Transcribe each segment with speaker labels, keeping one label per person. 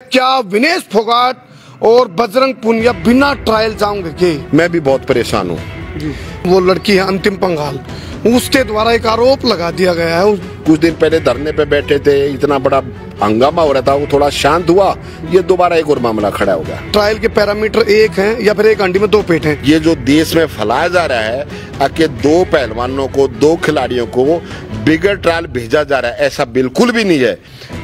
Speaker 1: क्या विनेश फोगाट और बजरंग पुनिया बिना ट्रायल जाऊंगे के?
Speaker 2: मैं भी बहुत परेशान हूँ।
Speaker 1: वो लड़की है अंतिम पंघाल, उसके द्वारा एक आरोप लगा दिया गया है।
Speaker 2: कुछ दिन पहले धरने पे बैठे थे, इतना बड़ा हंगामा हो रहा था, वो थोड़ा शांत हुआ, ये दोबारा एक और मामला खड़ा हो गया।
Speaker 1: ट्रायल के पैरामीटर एक हैं या फिर एक अंडी में दो पेट हैं?
Speaker 2: ये जो देश में फैलाया जा रहा है कि दो पहलवानों को, दो खिलाड़ियों को बिगड़ ट्रायल भेजा जा रहा है, ऐसा बिल्कुल भी नहीं है।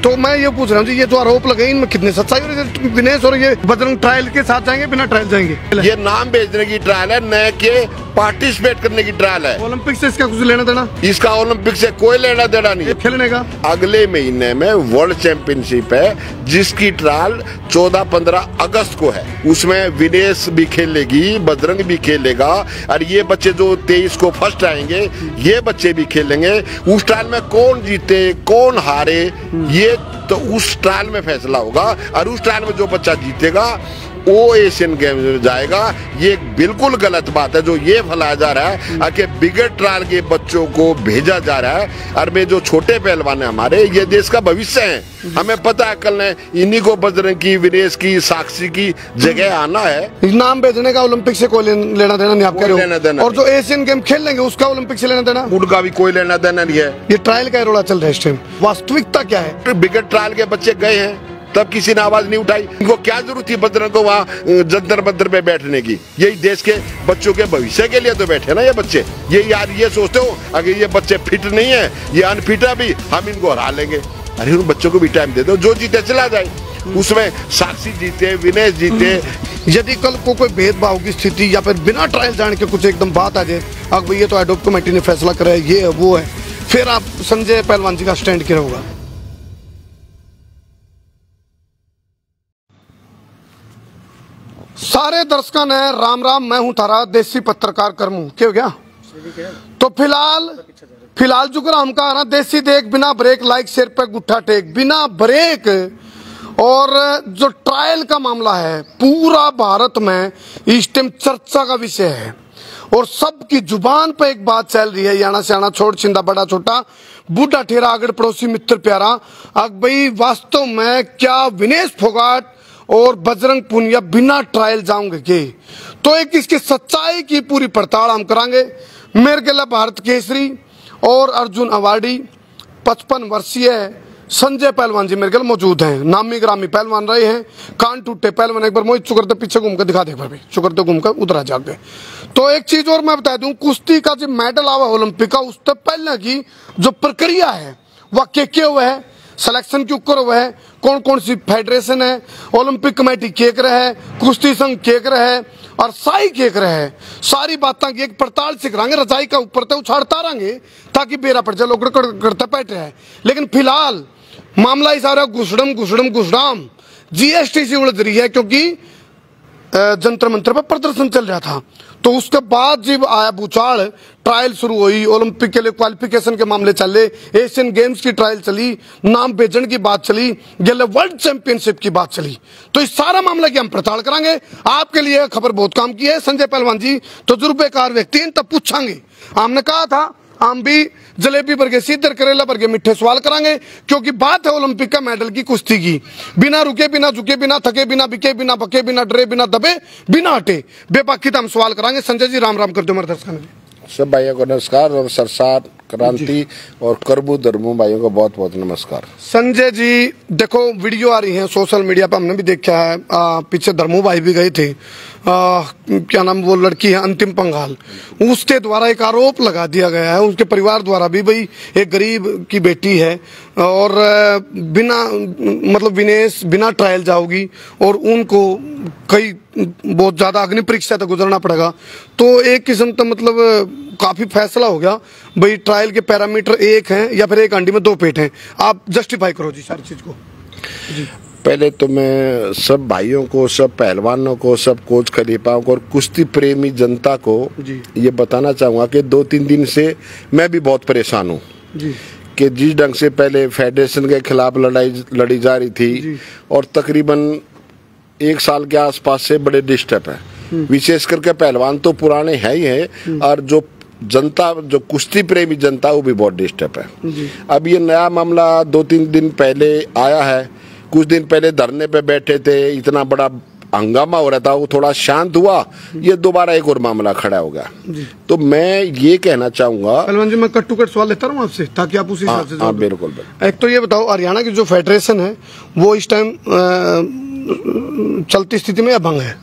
Speaker 1: तो मैं ये पूछ रहा हूँ, ये जो आरोप लगे इनमें कितने सच्चाई हो रही है? विनेश और ये बजरंग ट्रायल के साथ जाएंगे बिना ट्रायल जाएंगे?
Speaker 2: ये नाम भेजने की ट्रायल है, न के पार्टिसिपेट करने की ट्रायल है।
Speaker 1: ओलंपिक से इसका कुछ लेना देना?
Speaker 2: इसका ओलंपिक से कोई लेना देना नहीं है।
Speaker 1: खेलने का
Speaker 2: अगले महीने में वर्ल्ड चैंपियनशिप है, जिसकी ट्रायल 14-15 अगस्त को है। उसमें विनेश भी खेलेगी, बजरंग भी खेलेगा, और ये बच्चे जो 23 को फर्स्ट आएंगे, ये बच्चे भी खेलेंगे। उस ट्रायल में कौन जीते कौन हारे, ये तो उस ट्रायल में फैसला होगा, और उस ट्रायल में जो बच्चा जीतेगा वो एशियन गेम्स में जाएगा। ये बिल्कुल गलत बात है जो ये फैलाया जा रहा है कि बिगड़ ट्रायल के बच्चों को भेजा जा रहा है। और में जो छोटे पहलवान है हमारे, ये देश का भविष्य है। हमें पता है कल ने इन्हीं को बजरंग की, विनेश की, साक्षी की जगह आना है।
Speaker 1: नाम भेजने का ओलंपिक से कोई लेना देना नहीं, आप कह रहे हो? और जो एशियन गेम खेल लेंगे उसका ओलंपिक से लेना देना?
Speaker 2: उनका भी कोई लेना देना नहीं है।
Speaker 1: ये ट्रायल का रोड़ा चल रहा है इस टाइम। वास्तविकता क्या है?
Speaker 2: बिगड़ ट्रायल के बच्चे गए हैं, तब किसी ने आवाज नहीं उठाई। इनको क्या जरूरत थी बजरंग को वहाँ जंतर मंतर पे बैठने की? यही देश के बच्चों के भविष्य के लिए तो बैठे ना ये बच्चे। ये यार ये सोचते हो अगर ये बच्चे फिट नहीं है, ये अनफिट है, भी हम इनको हरा लेंगे। अरे उन बच्चों को भी टाइम दे दो, जो जीते चला जाए। उसमें साक्षी जीते, विनेश जीते।
Speaker 1: यदि कल को कोई भेदभाव की स्थिति या फिर बिना ट्रायल जाने के कुछ एकदम बात आ जाए, अब ये तो एडोप कमेटी ने फैसला करा है, ये है वो है, फिर आप संजय पहलवान जी का स्टैंड क्या होगा? सारे दर्शकों ने राम राम, मैं हूं तारा देसी पत्रकार करमू। क्या हो गया? तो फिलहाल जो हम कहा ना, देसी देख बिना ब्रेक, लाइक शेयर पे गुट्ठा टेक, बिना ब्रेक। और जो ट्रायल का मामला है पूरा भारत में इस टाइम चर्चा का विषय है, और सबकी जुबान पे एक बात चल रही है, याना स्याना छोड़ छिंदा बड़ा छोटा बूढ़ा ठेरा आगड़ पड़ोसी मित्र प्यारा। अब भाई वास्तव में क्या विनेश फोगाट और बजरंग पुनिया बिना ट्रायल जाऊंगे के? तो एक इसकी सच्चाई की पूरी पड़ताल हम करांगे। मेरे के लिए भारत केसरी और अर्जुन अवार्डी 55 वर्षीय संजय पहलवान जी मेरे के लिए मौजूद हैं। नामी ग्रामी पहलवान रहे हैं, कान टूटे पहलवान। एक बार मोहित चुकरते पीछे घूम कर दिखा दे, भाई चुकरते घूम कर उधर आ जाके। तो एक चीज और मैं बता दूं, कुश्ती का जो मेडल आवा ओलंपिक का, उससे पहले की जो प्रक्रिया है वह क्या हुआ है, सिलेक्शन क्यों कर हुआ है, कौन कौन सी फेडरेशन है, ओलंपिक कमेटी केक रहे, कुश्ती संघ केक रहे और साई केक रहे, सारी बातें की एक पड़ताल से करांगे। रजाई का ऊपर तक उछाड़ता रहेंगे ताकि बेरा पड़ जाए, लोग करते बैठ रहे। लेकिन फिलहाल मामला ही सारा घुसड़म जीएसटी से उलझ रही है, क्योंकि जंतर मंत्र पर प्रदर्शन चल रहा था। तो उसके बाद जब आया भूचाल, ट्रायल शुरू हुई, ओलंपिक के लिए क्वालिफिकेशन के मामले चले, एशियन गेम्स की ट्रायल चली, नाम भेजने की बात चली, गले वर्ल्ड चैंपियनशिप की बात चली। तो इस सारा मामला की हम पड़ताल करांगे। आपके लिए खबर बहुत काम की है। संजय पहलवान जी तजुर्बेकार व्यक्ति हैं, तब पूछांगे। हमने कहा था हम भी जलेबी बरगे सीधर करेला बरगे मिठे सवाल करांगे, क्योंकि बात है ओलंपिक का मेडल की, कुश्ती की। बिना रुके, बिना झुके, बिना थके, बिना बिके, बिना बके, बिना डरे, बिना दबे, बिना हटे, बेबाकी हम सवाल करांगे। संजय जी राम राम कर दो मेरे दर्शकों ने।
Speaker 2: सब भाइयों को नमस्कार, और सरसार क्रांति और करबू धर्मू भाइयों को बहुत बहुत नमस्कार।
Speaker 1: संजय जी देखो, वीडियो आ रही है सोशल मीडिया पर, हमने भी देखा है, पीछे धर्मू भाई भी गए थे। क्या नाम, वो लड़की है अंतिम पंघाल, उसके द्वारा एक आरोप लगा दिया गया है, उसके परिवार द्वारा भी, भाई एक गरीब की बेटी है और बिना मतलब विनेश बिना ट्रायल जाओगी और उनको कई बहुत ज्यादा अग्नि परीक्षा तक गुजरना पड़ेगा। तो एक किस्म का मतलब काफी फैसला हो गया, भाई ट्रायल के पैरामीटर एक हैं या फिर एक अंडी में दो पेट हैं। आप जस्टिफाई करो जी सारी चीज को जी।
Speaker 2: पहले तो मैं सब भाइयों को, सब पहलवानों को, सब कोच खलीफाओं को और कुश्ती प्रेमी जनता को ये बताना चाहूँगा कि 2-3 दिन से मैं भी बहुत परेशान हूँ कि जिस ढंग से पहले फेडरेशन के खिलाफ लड़ाई लड़ी जा रही थी, और तकरीबन 1 साल के आसपास से बड़े डिस्टर्ब है। विशेष करके पहलवान तो पुराने है ही है, और जो जनता, जो कुश्ती प्रेमी जनता, वो भी बहुत डिस्टर्ब है। अब ये नया मामला 2-3 दिन पहले आया है, कुछ दिन पहले धरने पे बैठे थे, इतना बड़ा हंगामा हो रहा था, वो थोड़ा शांत हुआ, ये दोबारा एक और मामला खड़ा हो गया। तो मैं ये कहना चाहूंगा,
Speaker 1: पहलवान जी मैं कट टू कट सवाल लेता हूँ आपसे ताकि आप उसी हिसाब से
Speaker 2: हाँ बिल्कुल।
Speaker 1: एक तो ये बताओ, हरियाणा की जो फेडरेशन है वो इस टाइम चलती स्थिति में या भंग है?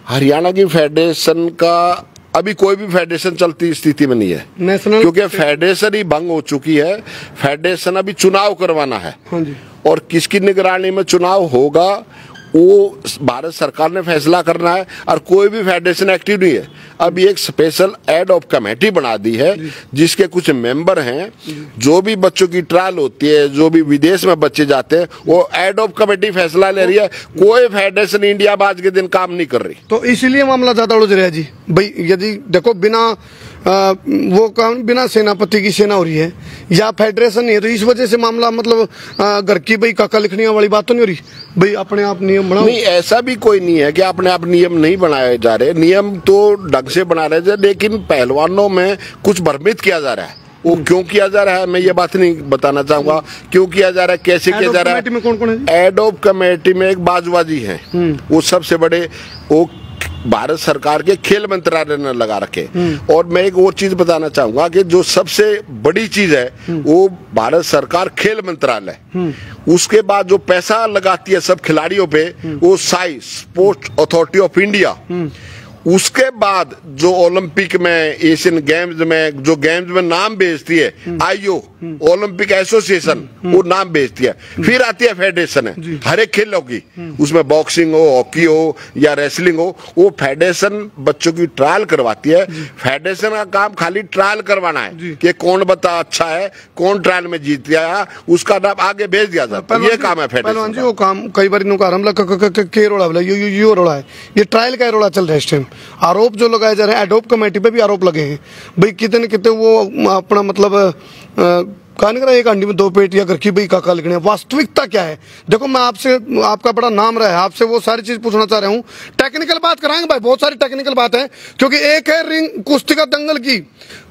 Speaker 2: हरियाणा की फेडरेशन का अभी कोई भी फेडरेशन चलती स्थिति में नहीं है,
Speaker 1: नेशनल,
Speaker 2: क्योंकि फेडरेशन ही भंग हो चुकी है। फेडरेशन अभी चुनाव करवाना है,
Speaker 1: हाँ जी,
Speaker 2: और किसकी निगरानी में चुनाव होगा वो भारत सरकार ने फैसला करना है, और कोई भी फेडरेशन एक्टिव नहीं है। अभी एक स्पेशल एड ऑफ कमेटी बना दी है जिसके कुछ मेंबर हैं, जो भी बच्चों की ट्रायल होती है, जो भी विदेश में बच्चे जाते हैं, वो एड ऑफ कमेटी फैसला ले रही है। कोई फेडरेशन इंडिया में आज के दिन काम नहीं कर रही।
Speaker 1: तो इसीलिए मामला ज्यादा उलझ रहा है जी भाई। यदि देखो वो काम बिना सेनापति की सेना हो रही है या फेडरेशन नहीं है, तो इस वजह से मामला मतलब घर की भाई काका लिखने वाली बात तो नहीं हो रही भाई, अपने आप नियम बनाओ।
Speaker 2: नहीं, ऐसा भी कोई नहीं है कि अपने आप नियम नहीं बनाए जा रहे, नियम तो ढंग से बना रहे थे, लेकिन पहलवानों में कुछ भ्रमित किया जा रहा है। वो क्यों किया जा रहा है मैं ये बात नहीं बताना चाहूंगा, क्यों किया जा रहा है, कैसे किया जा रहा है।
Speaker 1: में कौन कौन है?
Speaker 2: एड ऑफ कमेटी में एक बाजवाजी है, वो सबसे बड़े, वो भारत सरकार के खेल मंत्रालय ने लगा रखे। और मैं एक और चीज बताना चाहूंगा कि जो सबसे बड़ी चीज है वो भारत सरकार खेल मंत्रालय, उसके बाद जो पैसा लगाती है सब खिलाड़ियों पे वो Sai sports authority of India, उसके बाद जो ओलंपिक में, एशियन गेम्स में, जो गेम्स में नाम भेजती है आईओ, ओलंपिक एसोसिएशन, वो नाम भेजती है। फिर आती है फेडरेशन है हर एक खेलों की, उसमें बॉक्सिंग हो, हॉकी हो या रेसलिंग हो, वो फेडरेशन बच्चों की ट्रायल करवाती है। फेडरेशन का काम खाली ट्रायल करवाना है कि कौन बता अच्छा है, कौन ट्रायल में जीत गया, उसका नाम आगे भेज दिया जाता है। ये काम है फेडरेशन
Speaker 1: का। वो काम कई बार इनका रोड़ा यो रोड़ा है, ये ट्रायल का रोड़ा चल रहा है इस टाइम। आरोप जो लगाए जा रहे हैं, एडोप कमेटी पे भी आरोप लगे हैं भाई, कितने कितने वो अपना मतलब कहा नहीं, एक अंडी में दो पेट या घर की भाई काका लिखने। वास्तविकता क्या है? देखो मैं आपसे, आपका बड़ा नाम रहा है, आपसे वो सारी चीज पूछना चाह रहा हूँ। टेक्निकल बात कराएंगे भाई, बहुत सारी टेक्निकल बात है, क्योंकि एक है रिंग कुश्ती का दंगल की,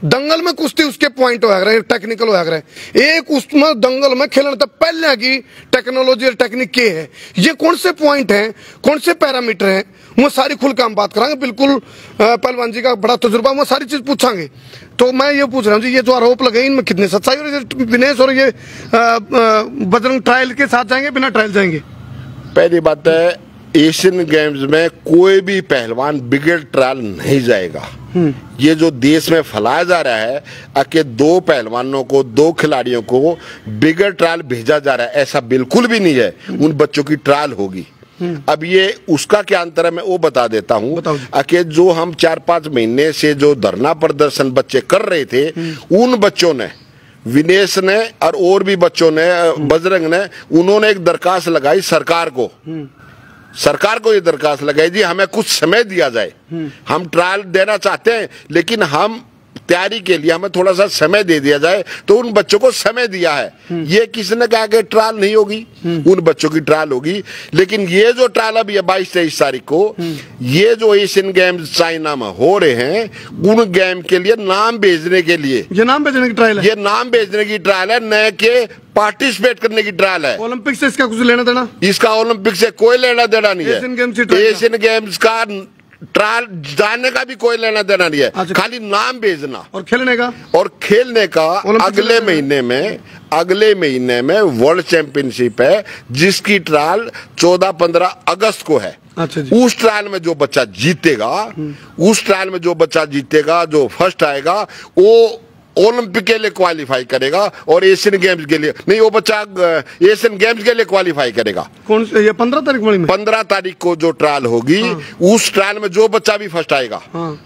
Speaker 1: दंगल में कुश्ती उसके पॉइंट हो रहे टेक्निकल हो रहे, एक उसमें दंगल में खेलने तक पहले की टेक्नोलॉजी और टेक्निक के है, ये कौन से पॉइंट है, कौन से पैरामीटर है, वो सारी खुल काम बात कराएंगे। बिल्कुल पहलवान जी का बड़ा तजुर्बा, वो सारी चीज पूछांगे। तो मैं ये पूछ रहा हूँ जी, ये जो आरोप लगे इनमें कितने सच्चाई, और विनेश और ये बजरंग ट्रायल के साथ जाएंगे बिना ट्रायल जाएंगे?
Speaker 2: पहली बात है, एशियन गेम्स में कोई भी पहलवान बिगड़ ट्रायल नहीं जाएगा। ये जो देश में फैलाया जा रहा है कि दो पहलवानों को, दो खिलाड़ियों को बिगड़ ट्रायल भेजा जा रहा है, ऐसा बिल्कुल भी नहीं है। उन बच्चों की ट्रायल होगी। अब ये उसका क्या अंतर है मैं वो बता देता हूँ कि जो हम 4-5 महीने से जो धरना प्रदर्शन बच्चे कर रहे थे, उन बच्चों ने, विनेश ने और भी बच्चों ने, बजरंग ने, उन्होंने एक दरखास्त लगाई सरकार को। सरकार को ये दरखास्त लगाई जी हमें कुछ समय दिया जाए, हम ट्रायल देना चाहते हैं लेकिन हम तैयारी के लिए हमें थोड़ा सा समय दे दिया जाए। तो उन बच्चों को समय दिया है। ये किसने कहा कि ट्रायल नहीं होगी? उन बच्चों की ट्रायल होगी। लेकिन ये जो ट्रायल अभी 22-23 तारीख को ये जो एशियन गेम्स चाइना में हो रहे हैं, उन गेम के लिए नाम भेजने के लिए,
Speaker 1: ये नाम भेजने की ट्रायल है,
Speaker 2: ये नाम भेजने की ट्रायल है, न के पार्टिसिपेट करने की ट्रायल है।
Speaker 1: ओलंपिक से इसका कुछ लेना देना?
Speaker 2: इसका ओलंपिक से कोई लेना देना नहीं है। एशियन गेम्स का ट्रायल जाने का भी कोई लेना देना नहीं है। अच्छा। खाली नाम भेजना और खेलने का अगले महीने में वर्ल्ड चैंपियनशिप है जिसकी ट्रायल 14-15 अगस्त को है।
Speaker 1: अच्छा।
Speaker 2: उस ट्रायल में जो बच्चा जीतेगा, जो फर्स्ट आएगा, वो ओलंपिक के लिए क्वालिफाई करेगा और एशियन गेम्स के लिए नहीं, वो बच्चा एशियन गेम्स के लिए क्वालिफाई करेगा।
Speaker 1: कौन से? ये 15 तारीख में?
Speaker 2: 15 तारीख को जो ट्रायल होगी, उस ट्रायल में जो बच्चा भी फर्स्ट आएगा,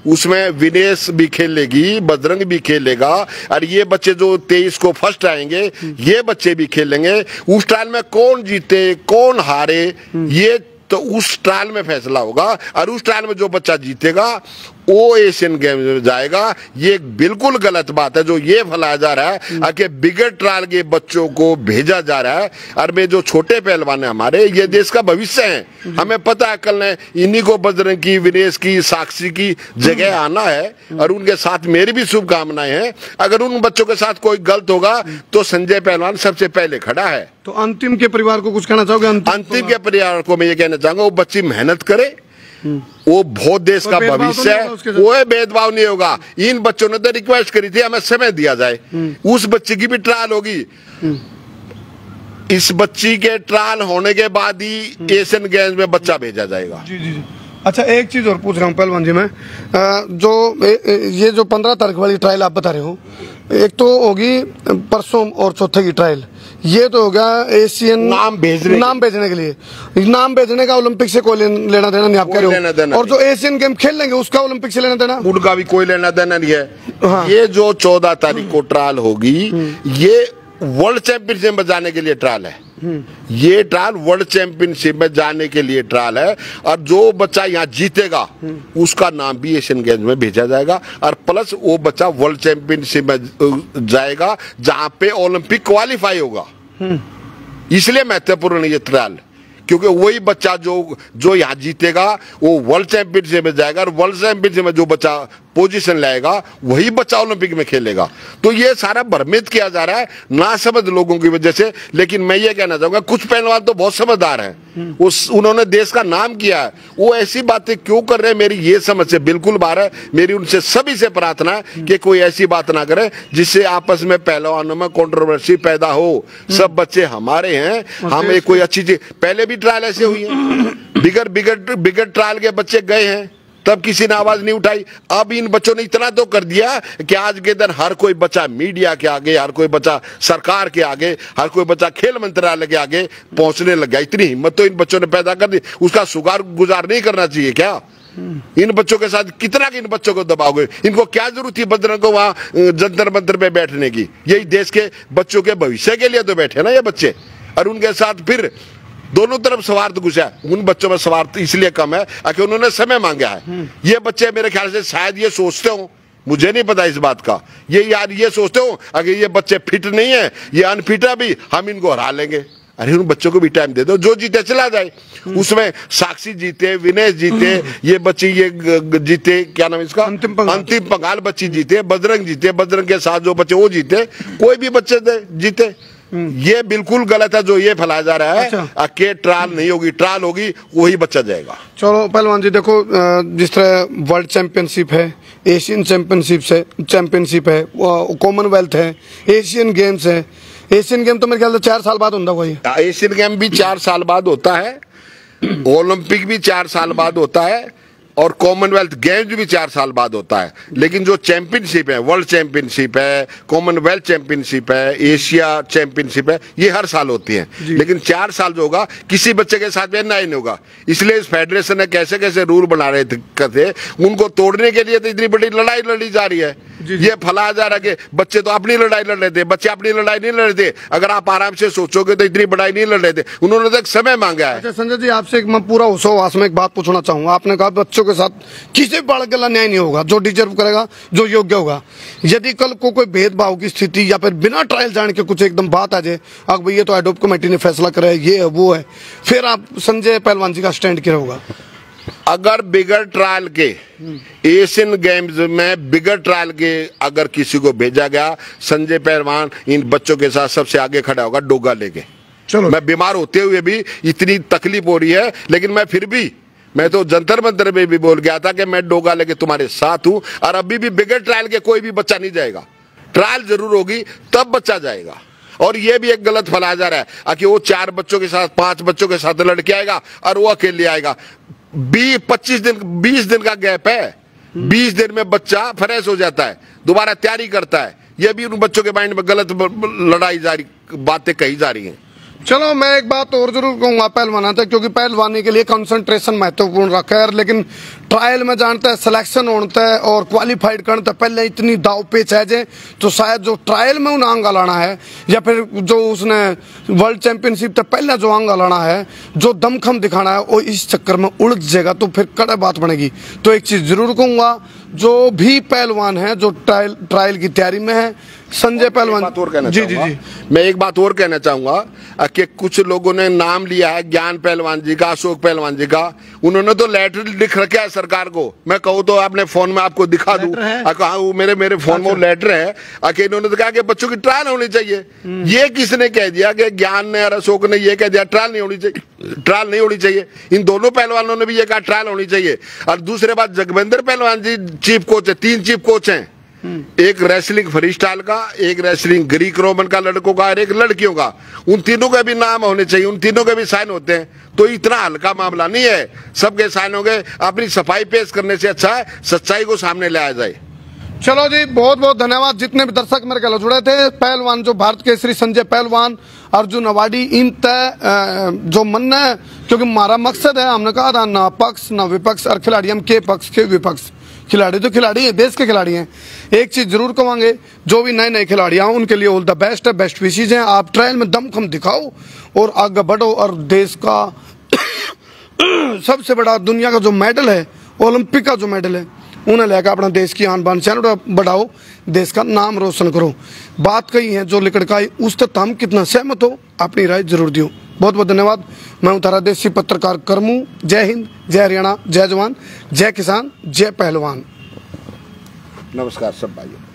Speaker 2: उसमें विनेश भी खेलेगी, बजरंग भी खेलेगा, और ये बच्चे जो 23 को फर्स्ट आएंगे ये बच्चे भी खेलेंगे। उस ट्रायल में कौन जीते कौन हारे ये तो उस ट्रायल में फैसला होगा, और उस ट्रायल में जो बच्चा जीतेगा वो एशियन गेम्स में जाएगा। ये बिल्कुल गलत बात है जो ये फैलाया जा रहा है कि बिगर ट्रायल के बच्चों को भेजा जा रहा है। और में जो छोटे पहलवान है हमारे, ये देश का भविष्य है। हमें पता है कल ने इन्हीं को बजरंग की, विनेश की, साक्षी की जगह आना है और उनके साथ मेरी भी शुभकामनाएं हैं। अगर उन बच्चों के साथ कोई गलत होगा तो संजय पहलवान सबसे पहले खड़ा है।
Speaker 1: तो अंतिम के परिवार को कुछ कहना चाहोगे?
Speaker 2: अंतिम के परिवार को मैं ये कहना चाहूंगा, वो बच्ची मेहनत करे, वो बहुत देश का भविष्य है, वो भेदभाव नहीं होगा। इन बच्चों ने तो रिक्वेस्ट करी थी हमें समय दिया जाए, उस बच्ची की भी ट्रायल होगी। इस बच्ची के ट्रायल होने के बाद ही एशियन गेम्स में बच्चा भेजा जाएगा।
Speaker 1: जी जी जी। अच्छा, एक चीज और पूछ रहा हूँ पहलवान जी मैं, ये जो 15 तारीख वाली ट्रायल आप बता रहे हो, एक तो होगी परसों और चौथे की ट्रायल, ये तो हो गया एशियन नाम भेजने के लिए। नाम भेजने का ओलंपिक से कोई लेना देना नहीं आप कह रहे हो, और जो एशियन गेम खेल लेंगे उसका ओलंपिक से लेना देना,
Speaker 2: उनका भी कोई लेना देना नहीं है।
Speaker 1: हाँ।
Speaker 2: ये जो 14 तारीख को ट्रायल होगी, ये वर्ल्ड चैंपियनशिप में जाने के लिए ट्रायल है। ये ट्रायल वर्ल्ड चैंपियनशिप में जाने के लिए ट्रायल है, और जो बच्चा यहाँ जीतेगा उसका नाम भी एशियन गेम्स में भेजा जाएगा, और प्लस वो बच्चा वर्ल्ड चैंपियनशिप में जाएगा जहां पे ओलंपिक क्वालिफाई होगा। इसलिए महत्वपूर्ण है ये ट्रायल, क्योंकि वही बच्चा जो यहाँ जीतेगा वो वर्ल्ड चैंपियनशिप में जाएगा, और वर्ल्ड चैंपियनशिप में जो बच्चा पोजीशन लाएगा वही बच्चा ओलंपिक में खेलेगा। तो ये सारा भ्रमित किया जा रहा है ना समझ लोगों की वजह से। लेकिन मैं ये कहना चाहूंगा, कुछ पहलवान तो बहुत समझदार हैं, उन्होंने देश का नाम किया है, वो ऐसी बातें क्यों कर रहे हैं मेरी ये समझ से बिल्कुल बाहर है। मेरी उनसे सभी से प्रार्थना है कि कोई ऐसी बात ना करे जिससे आपस में पहलवानों में कंट्रोवर्सी पैदा हो। सब बच्चे हमारे हैं, हमें कोई अच्छी चीज, पहले भी ट्रायल ऐसे हुई है, बिगर ट्रायल के बच्चे गए हैं, तब किसी ने आवाज नहीं उठाई। अब इन बच्चों ने इतना तो कर दिया कि आज के दिन हर कोई बच्चा मीडिया के आगे, हर कोई बच्चा सरकार के आगे, हर कोई बच्चा खेल मंत्रालय के आगे पहुंचने लग गया। इतनी हिम्मत तो इन बच्चों ने पैदा कर दी, उसका शुक्रगुजार नहीं करना चाहिए क्या? इन बच्चों के साथ कितना इन बच्चों को दबाओगे? इनको क्या जरूरत थी बजरंग को वहां जंतर मंतर पे बैठने की? यही देश के बच्चों के भविष्य के लिए तो बैठे ना ये बच्चे, और उनके साथ फिर दोनों तरफ स्वार्थ घुसा है। उन बच्चों में स्वार्थ इसलिए कम है कि उन्होंने समय मांगा है। ये बच्चे मेरे ख्याल से शायद ये सोचते हो, मुझे नहीं पता इस बात का, ये सोचते हो अगर ये बच्चे फिट नहीं है, ये अनफिट है भी, हम इनको हरा लेंगे। अरे उन बच्चों को भी टाइम दे दो, जो जीते चला जाए। उसमें साक्षी जीते, विनेश जीते, ये बच्ची ये जीते, क्या नाम इसका, अंतिम पंगाल बच्ची जीते, बजरंग जीते, बजरंग के साथ जो बच्चे वो जीते, कोई भी बच्चे जीते। ये बिल्कुल गलत है जो ये फैलाया जा रहा है। अच्छा। कि ट्रायल नहीं होगी, ट्रायल होगी वही बच्चा जाएगा।
Speaker 1: चलो पहलवान जी देखो, जिस तरह वर्ल्ड चैंपियनशिप है, एशियन चैंपियनशिप है, कॉमनवेल्थ है, एशियन गेम्स है। एशियन गेम तो मेरे ख्याल से 4 साल बाद होता होगा।
Speaker 2: एशियन गेम भी 4 साल बाद होता है, ओलंपिक भी 4 साल बाद होता है, और कॉमनवेल्थ गेम्स भी 4 साल बाद होता है। लेकिन जो चैंपियनशिप है, वर्ल्ड चैंपियनशिप है, कॉमनवेल्थ चैंपियनशिप है, एशिया चैंपियनशिप है, ये हर साल होती है। लेकिन 4 साल जो होगा किसी बच्चे के साथ में नहीं होगा। इसलिए इस फेडरेशन ने कैसे कैसे रूल बना रहे थे, उनको तोड़ने के लिए तो इतनी बड़ी लड़ाई लड़ी जा रही है। ये फैलाया जा रहा है कि बच्चे तो अपनी लड़ाई लड़ रहे थे, बच्चे अपनी लड़ाई नहीं लड़ रहे थे। अगर आप आराम से सोचोगे तो इतनी बड़ाई नहीं लड़ रहे थे, उन्होंने तो एक समय मांगा है।
Speaker 1: अच्छा संजय जी, आपसे मैं पूरा होशोहवास में एक बात पूछना चाहूंगा। आपने कहा बच्चों के साथ किसी बालक का न्याय नहीं होगा, जो डिजर्व करेगा, जो योग्य होगा। यदि कल को कोई भेदभाव की स्थिति या फिर बिना ट्रायल जाने के कुछ एकदम बात आ जाए, अब भैया तो एडोप कमेटी ने फैसला करा है, ये है वो है, फिर आप संजय पहलवान जी का स्टैंड क्या होगा?
Speaker 2: अगर बिगर ट्रायल के एशियन गेम्स में बिगर ट्रायल के अगर किसी को भेजा गया, संजय पहलवान इन बच्चों के साथ सबसे आगे खड़ा होगा डोगा लेके।
Speaker 1: चलो,
Speaker 2: मैं बीमार होते हुए भी इतनी तकलीफ हो रही है, लेकिन मैं तो जंतर मंतर में भी बोल गया था कि मैं डोगा लेके तुम्हारे साथ हूं। और अभी भी बिगर ट्रायल के कोई भी बच्चा नहीं जाएगा, ट्रायल जरूर होगी तब बच्चा जाएगा। और ये भी एक गलत फैलाया जा रहा है कि वो 4 बच्चों के साथ, 5 बच्चों के साथ लड़के आएगा और वो अकेले आएगा। 20 दिन का गैप है, 20 दिन में बच्चा फ्रेश हो जाता है, दोबारा तैयारी करता है। ये भी उन बच्चों के माइंड में गलत बातें कही जा रही हैं।
Speaker 1: चलो मैं एक बात और जरूर कहूंगा पहलवान तक, क्योंकि पहलवानी के लिए कंसंट्रेशन महत्वपूर्ण रखा है, लेकिन ट्रायल में जानता है सिलेक्शन होता है और क्वालिफाइड करता है पहले इतनी दाव पेच है जे, तो शायद जो ट्रायल में उन्हें आंगा लाना है या फिर जो उसने वर्ल्ड चैंपियनशिप तक पहले जो आंगा लाना है, जो दमखम दिखाना है, वो इस चक्कर में उलझ जाएगा, तो फिर कड़े बात बनेगी। तो एक चीज जरूर कहूंगा, जो भी पहलवान है जो ट्रायल की तैयारी में है, संजय पहलवान जी जी जी,
Speaker 2: मैं एक बात और कहना चाहूंगा कि कुछ लोगों ने नाम लिया है ज्ञान पहलवान जी का, अशोक पहलवान जी का, उन्होंने तो लेटर लिख रखा है सरकार को। मैं कहूँ तो अपने फोन में आपको दिखा दूं, वो मेरे फोन में लेटर है कि इन्होंने तो कहा कि बच्चों की ट्रायल होनी चाहिए। ये किसने कह दिया कि ज्ञान ने और अशोक ने ये कह दिया ट्रायल नहीं होनी चाहिए? ट्रायल नहीं होनी चाहिए। इन दोनों पहलवानों ने भी ये कहा ट्रायल होनी चाहिए। और दूसरे बात, जगविंदर पहलवान जी चीफ कोच है, 3 चीफ कोच हैं, एक रेसलिंग फ्री स्टाइल का, एक रेसलिंग ग्रीक रोमन का लड़कों का और एक लड़कियों का। उन तीनों के भी नाम होने चाहिए, उन तीनों के भी साइन होते हैं। तो इतना हल्का मामला नहीं है, सबके साइन हो गए। अपनी सफाई पेश करने से अच्छा है सच्चाई को सामने लाया जाए।
Speaker 1: चलो जी, बहुत बहुत धन्यवाद जितने भी दर्शक मेरे ख्याल जुड़े थे। पहलवान जो भारत केसरी संजय पहलवान, अर्जुन अवार्डी, इन तय जो मन है, क्योंकि हमारा मकसद है, हमने कहा था ना पक्ष ना विपक्ष, और खिलाड़ी हम के पक्ष के विपक्ष। खिलाड़ी तो खिलाड़ी है, देश के खिलाड़ी हैं। एक चीज जरूर कहेंगे, जो भी नए नए खिलाड़ी आए उनके लिए ऑल द बेस्ट है, बेस्ट विशेष हैं। आप ट्रायल में दमखम दिखाओ और आगे बढ़ो, और देश का सबसे बड़ा दुनिया का जो मेडल है, ओलंपिक का जो मेडल है, उन्हें लेकर अपना देश की आन बान शान बढ़ाओ, देश का नाम रोशन करो। बात कही है जो लिकड़काई, उस तक हम कितना सहमत हो, अपनी राय जरूर दियो। बहुत बहुत धन्यवाद। मैं हूं तारा देसी पत्रकार करमू। जय हिंद, जय हरियाणा, जय जवान, जय किसान, जय पहलवान।
Speaker 2: नमस्कार सब भाइयों।